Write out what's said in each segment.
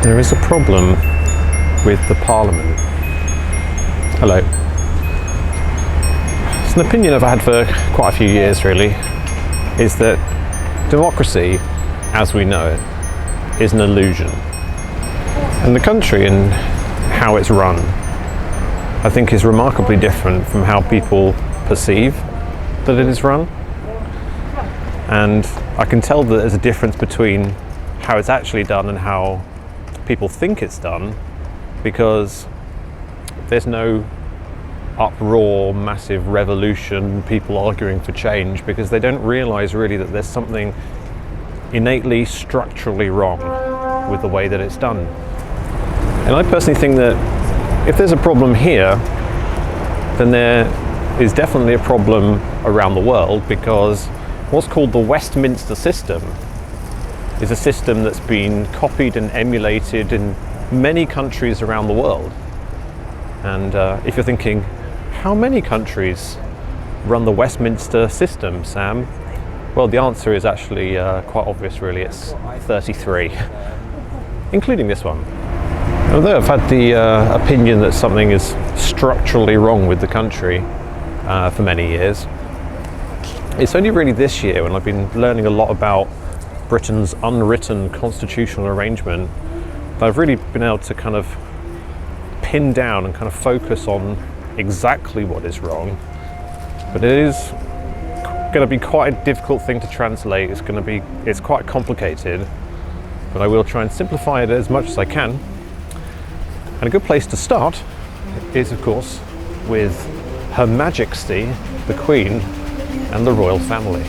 There is a problem with the Parliament. Hello. It's an opinion I've had for quite a few years, really, is that democracy, as we know it, is an illusion. And the country and how it's run, I think, is remarkably different from how people perceive that it is run. And I can tell that there's a difference between how it's actually done and how people think it's done, because there's no uproar, massive revolution, people arguing for change, because they don't realise really that there's something innately structurally wrong with the way that it's done. And I personally think that if there's a problem here, then there is definitely a problem around the world, because what's called the Westminster system is a system that's been copied and emulated in many countries around the world. And if you're thinking, how many countries run the Westminster system, Sam? Well, the answer is actually quite obvious, really. It's 33, including this one. Although I've had the opinion that something is structurally wrong with the country for many years, it's only really this year, when I've been learning a lot about Britain's unwritten constitutional arrangement, that I've really been able to kind of pin down and kind of focus on exactly what is wrong. But it is going to be quite a difficult thing to translate. It's quite complicated, but I will try and simplify it as much as I can. And a good place to start is, of course, with Her Majesty, the Queen, and the royal family.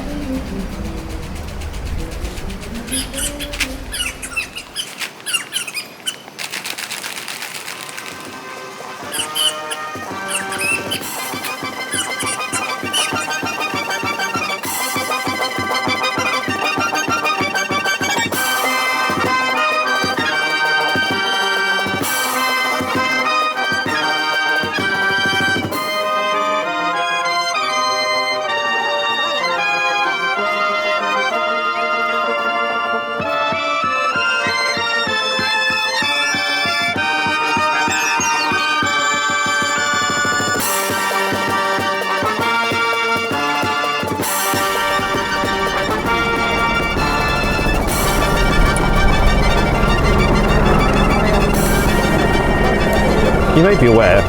You may be aware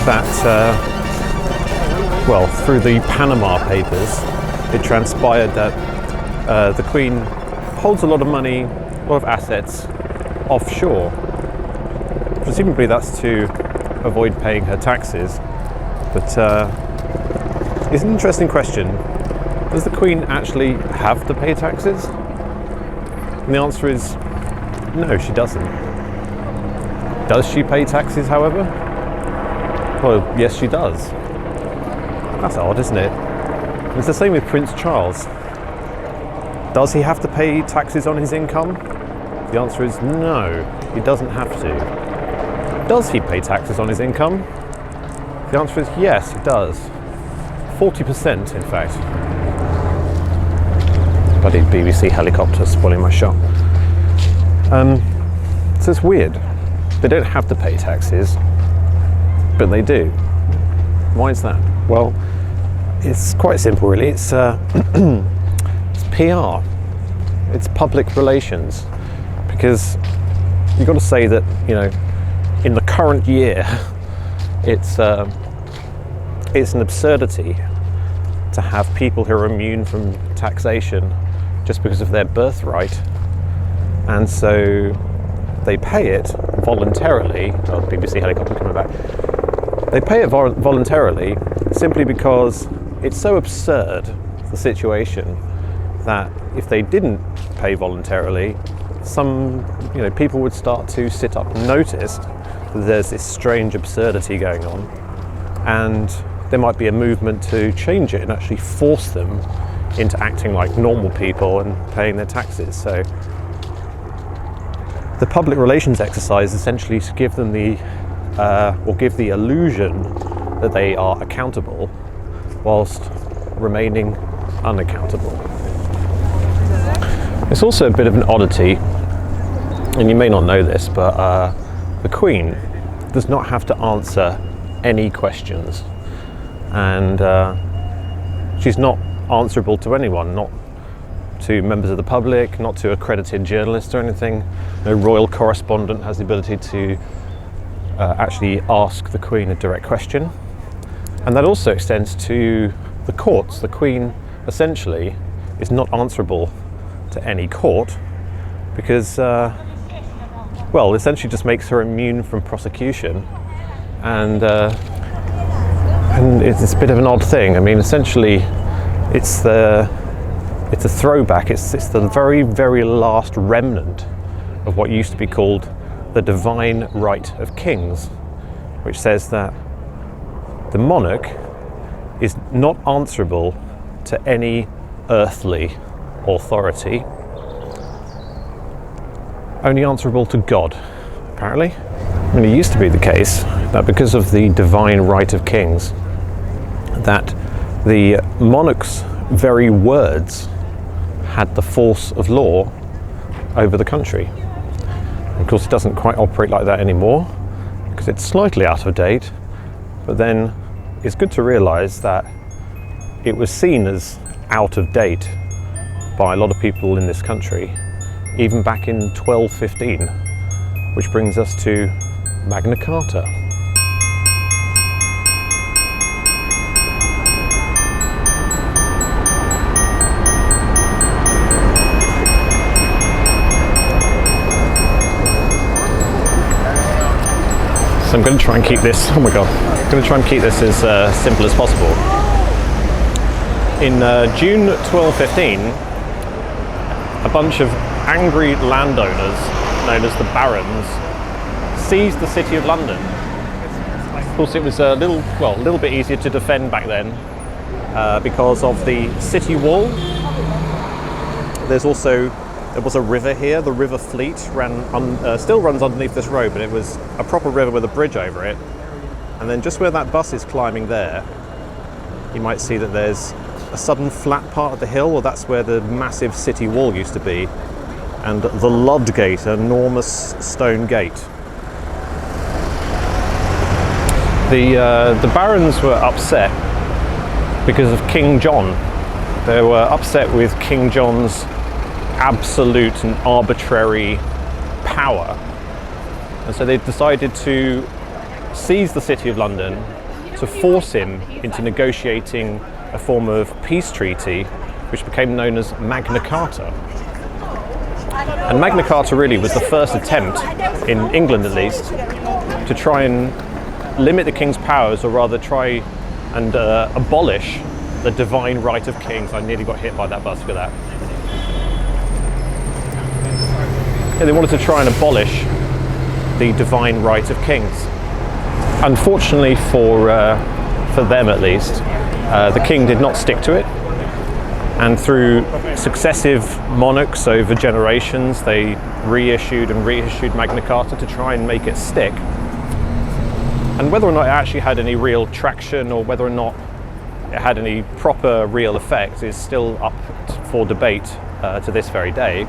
that, well, through the Panama Papers, it transpired that the Queen holds a lot of money, a lot of assets offshore. Presumably that's to avoid paying her taxes, but it's an interesting question. Does the Queen actually have to pay taxes? And the answer is no, she doesn't. Does she pay taxes, however? Well, yes, she does. That's odd, isn't it? And it's the same with Prince Charles. Does he have to pay taxes on his income? The answer is no, he doesn't have to. Does he pay taxes on his income? The answer is yes, he does. 40%, in fact. Bloody BBC helicopter spoiling my shot. So it's weird. They don't have to pay taxes, but they do. Why is that? Well, it's quite simple, really. It's PR. It's public relations. Because you've got to say that, you know, in the current year, it's an absurdity to have people who are immune from taxation just because of their birthright, and so they pay it voluntarily. Oh, BBC helicopter coming back. They pay it voluntarily simply because it's so absurd, the situation, that if they didn't pay voluntarily, some people would start to sit up and notice that there's this strange absurdity going on, and there might be a movement to change it and actually force them into acting like normal people and paying their taxes. So the public relations exercise essentially to give them give the illusion that they are accountable whilst remaining unaccountable. It's also a bit of an oddity And you may not know this, but the Queen does not have to answer any questions, and she's not answerable to anyone, not to members of the public, not to accredited journalists or anything. No royal correspondent has the ability to actually ask the Queen a direct question. And that also extends to the courts. The Queen essentially is not answerable to any court because, well, essentially just makes her immune from prosecution. And it's a bit of an odd thing. I mean, essentially, it's a throwback. It's the very, very last remnant of what used to be called the divine right of kings, which says that the monarch is not answerable to any earthly authority, only answerable to God, apparently. I mean, it used to be the case that because of the divine right of kings, that the monarch's very words had the force of law over the country. Of course, it doesn't quite operate like that anymore because it's slightly out of date, but then it's good to realise that it was seen as out of date by a lot of people in this country, even back in 1215, which brings us to Magna Carta. So I'm going to try and keep this, oh my god, I'm going to try and keep this as simple as possible. In June 1215, a bunch of angry landowners, known as the Barons, seized the city of London. Of course, it was a little bit easier to defend back then because of the city wall. There was a river here. The River Fleet still runs underneath this road, but it was a proper river with a bridge over it. And then just where that bus is climbing there, you might see that there's a sudden flat part of the hill. Well, that's where the massive city wall used to be. And the Lud Gate, an enormous stone gate. The barons were upset because of King John. They were upset with King John's absolute and arbitrary power, and so they decided to seize the city of London to force him into negotiating a form of peace treaty which became known as Magna Carta. And Magna Carta really was the first attempt, in England at least, to try and limit the king's powers, or rather try and abolish the divine right of kings. I nearly got hit by that bus, look at that. Yeah, they wanted to try and abolish the divine right of kings. Unfortunately for them at least, the king did not stick to it, and through successive monarchs over generations, they reissued Magna Carta to try and make it stick. And whether or not it actually had any real traction, or whether or not it had any proper real effect, is still up for debate to this very day.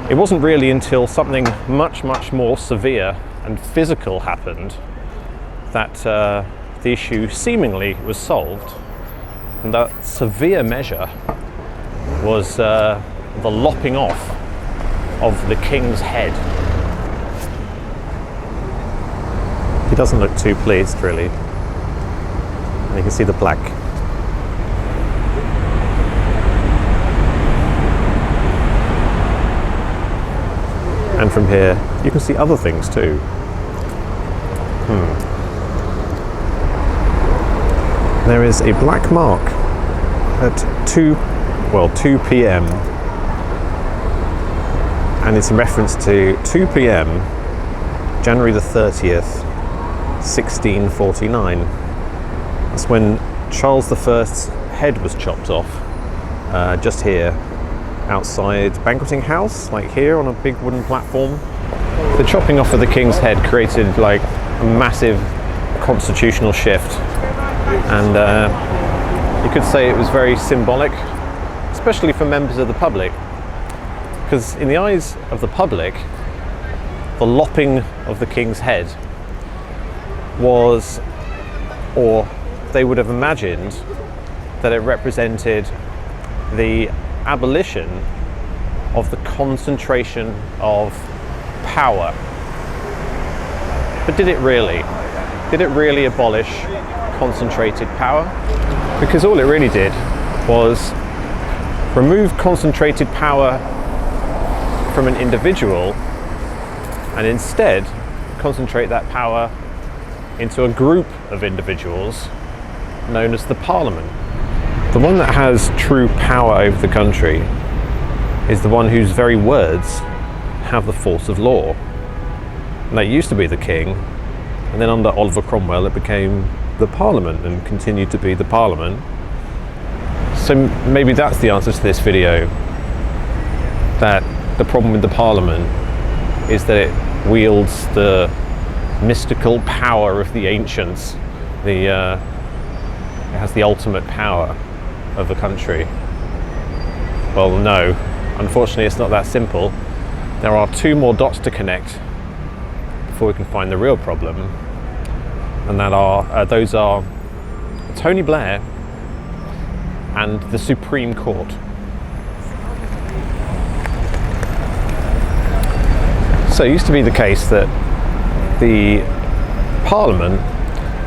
It wasn't really until something much, much more severe and physical happened that the issue seemingly was solved. And that severe measure was the lopping off of the king's head. He doesn't look too pleased, really. And you can see the plaque. And from here, you can see other things too. There is a black mark at 2 p.m. and it's in reference to 2 p.m. January the 30th, 1649. That's when Charles I's head was chopped off, just here outside Banqueting House, like here on a big wooden platform. The chopping off of the king's head created like a massive constitutional shift, and you could say it was very symbolic, especially for members of the public, Because in the eyes of the public, the lopping of the king's head was, or they would have imagined that it represented the abolition of the concentration of power. But did it really? Did it really abolish concentrated power? Because all it really did was remove concentrated power from an individual and instead concentrate that power into a group of individuals known as the Parliament. The one that has true power over the country is the one whose very words have the force of law. And that used to be the king, and then under Oliver Cromwell it became the Parliament and continued to be the Parliament. So maybe that's the answer to this video, that the problem with the Parliament is that it wields the mystical power of the ancients. It has the ultimate power of the country. Well, no, unfortunately it's not that simple. There are two more dots to connect before we can find the real problem, and those are Tony Blair and the Supreme Court. So it used to be the case that the Parliament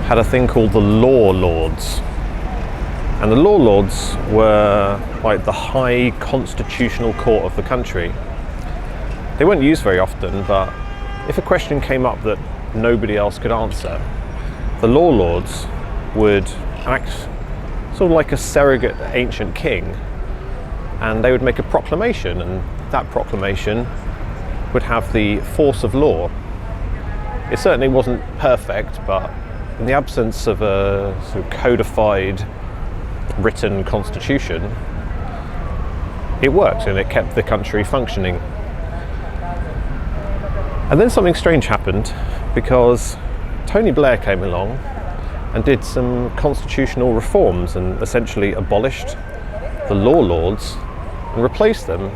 had a thing called the Law Lords. And the Law Lords were like the high constitutional court of the country. They weren't used very often, but if a question came up that nobody else could answer, the Law Lords would act sort of like a surrogate ancient king, and they would make a proclamation, and that proclamation would have the force of law. It certainly wasn't perfect, but in the absence of a sort of codified written constitution, it worked and it kept the country functioning. And then something strange happened, because Tony Blair came along and did some constitutional reforms and essentially abolished the Law Lords and replaced them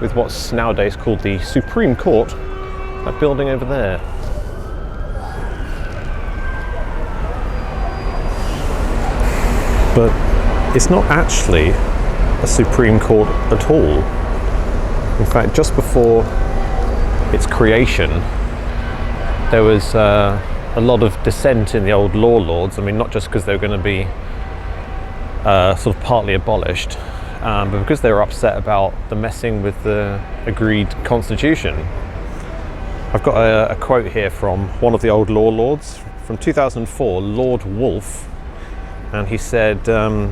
with what's nowadays called the Supreme Court, that building over there. But it's not actually a Supreme Court at all. In fact, just before its creation, there was a lot of dissent in the old Law Lords. I mean, not just because they were going to be sort of partly abolished, but because they were upset about the messing with the agreed constitution. I've got a quote here from one of the old Law Lords from 2004, Lord Wolfe, and he said, "The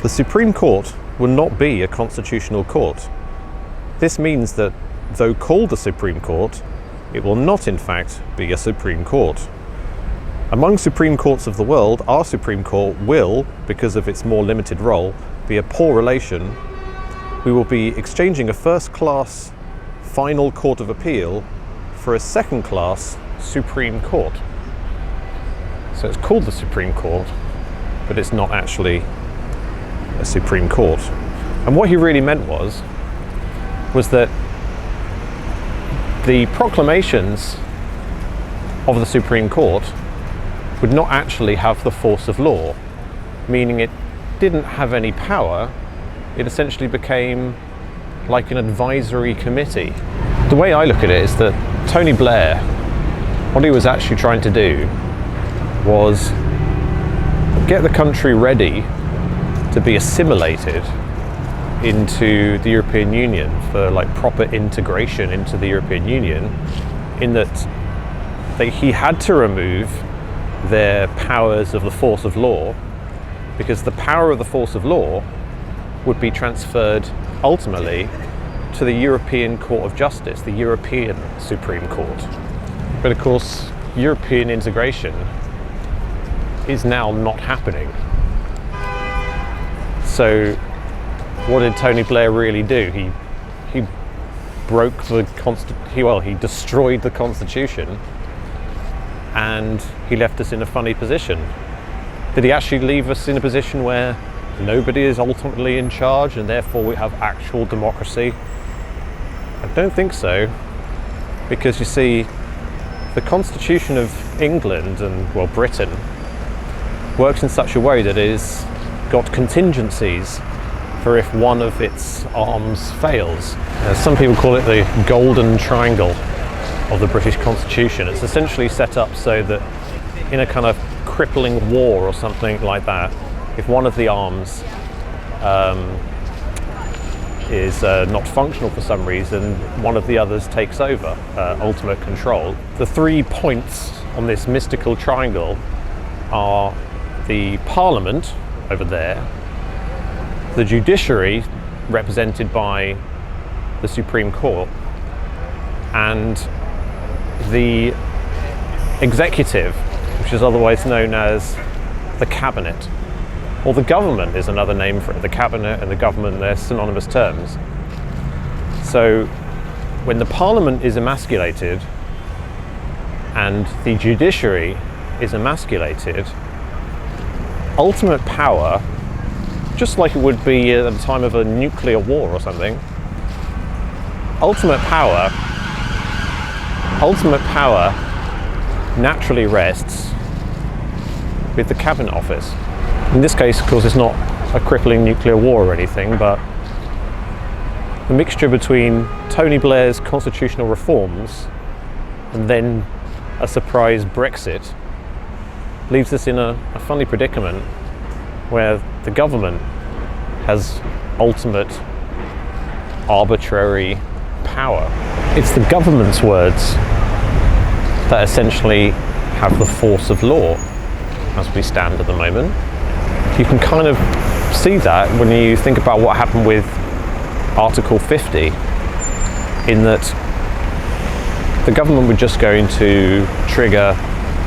Supreme Court will not be a constitutional court. This means that, though called the Supreme Court, it will not in fact be a Supreme Court. Among Supreme Courts of the world, our Supreme Court will, because of its more limited role, be a poor relation. We will be exchanging a first-class final court of appeal for a second-class Supreme Court." So it's called the Supreme Court, but it's not actually a Supreme Court. And what he really meant was that the proclamations of the Supreme Court would not actually have the force of law, meaning it didn't have any power. It essentially became like an advisory committee. The way I look at it is that Tony Blair, what he was actually trying to do was get the country ready to be assimilated into the European Union for like proper integration into the European Union, in that he had to remove their powers of the force of law, because the power of the force of law would be transferred ultimately to the European Court of Justice, the European Supreme Court. But of course, European integration is now not happening. So what did Tony Blair really do? He broke the he destroyed the Constitution, and he left us in a funny position. Did he actually leave us in a position where nobody is ultimately in charge and therefore we have actual democracy? don't think so, because you see, the Constitution of England and, well, Britain works in such a way that it has got contingencies for if one of its arms fails. Some people call it the golden triangle of the British Constitution. It's essentially set up so that in a kind of crippling war or something like that, if one of the arms is not functional for some reason, one of the others takes over ultimate control. The 3 points on this mystical triangle are the Parliament over there, the judiciary represented by the Supreme Court, and the executive, which is otherwise known as the cabinet. Or the government is another name for it. The cabinet and the government, they're synonymous terms. So when the Parliament is emasculated and the judiciary is emasculated, ultimate power, just like it would be at the time of a nuclear war or something, ultimate power naturally rests with the Cabinet Office. In this case, of course, it's not a crippling nuclear war or anything, but the mixture between Tony Blair's constitutional reforms and then a surprise Brexit leaves us in a funny predicament where the government has ultimate arbitrary power. It's the government's words that essentially have the force of law as we stand at the moment. You can kind of see that when you think about what happened with Article 50, in that the government were just going to trigger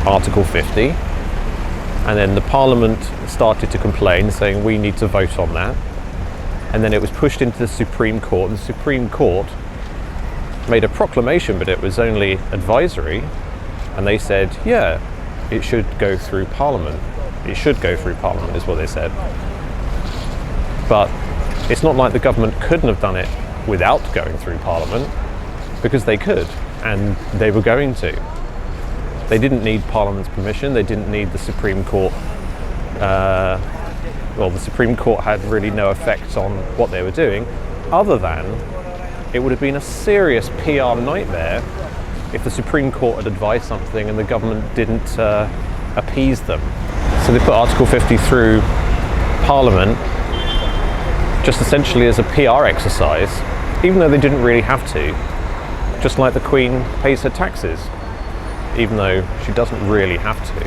Article 50, and then the Parliament started to complain, saying we need to vote on that, and then it was pushed into the Supreme Court, and the Supreme Court made a proclamation, but it was only advisory, and they said, yeah, it should go through Parliament. It should go through Parliament, is what they said. But it's not like the government couldn't have done it without going through Parliament, because they could, and they were going to. They didn't need Parliament's permission, they didn't need the Supreme Court. Well, the Supreme Court had really no effect on what they were doing, other than it would have been a serious PR nightmare if the Supreme Court had advised something and the government didn't appease them. So they put Article 50 through Parliament just essentially as a PR exercise, even though they didn't really have to. Just like the Queen pays her taxes, even though she doesn't really have to.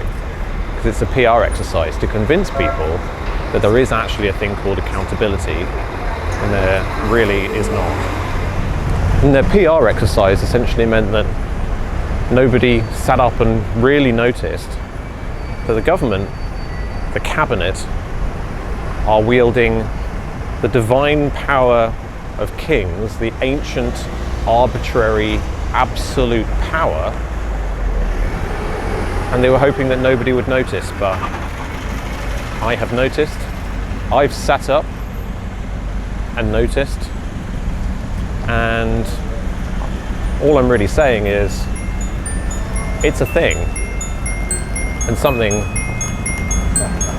Because it's a PR exercise to convince people that there is actually a thing called accountability, and there really is not. And their PR exercise essentially meant that nobody sat up and really noticed that the government, the cabinet, are wielding the divine power of kings, the ancient, arbitrary, absolute power, and they were hoping that nobody would notice, but I have noticed. I've sat up and noticed, and all I'm really saying is it's a thing, and something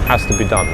has to be done.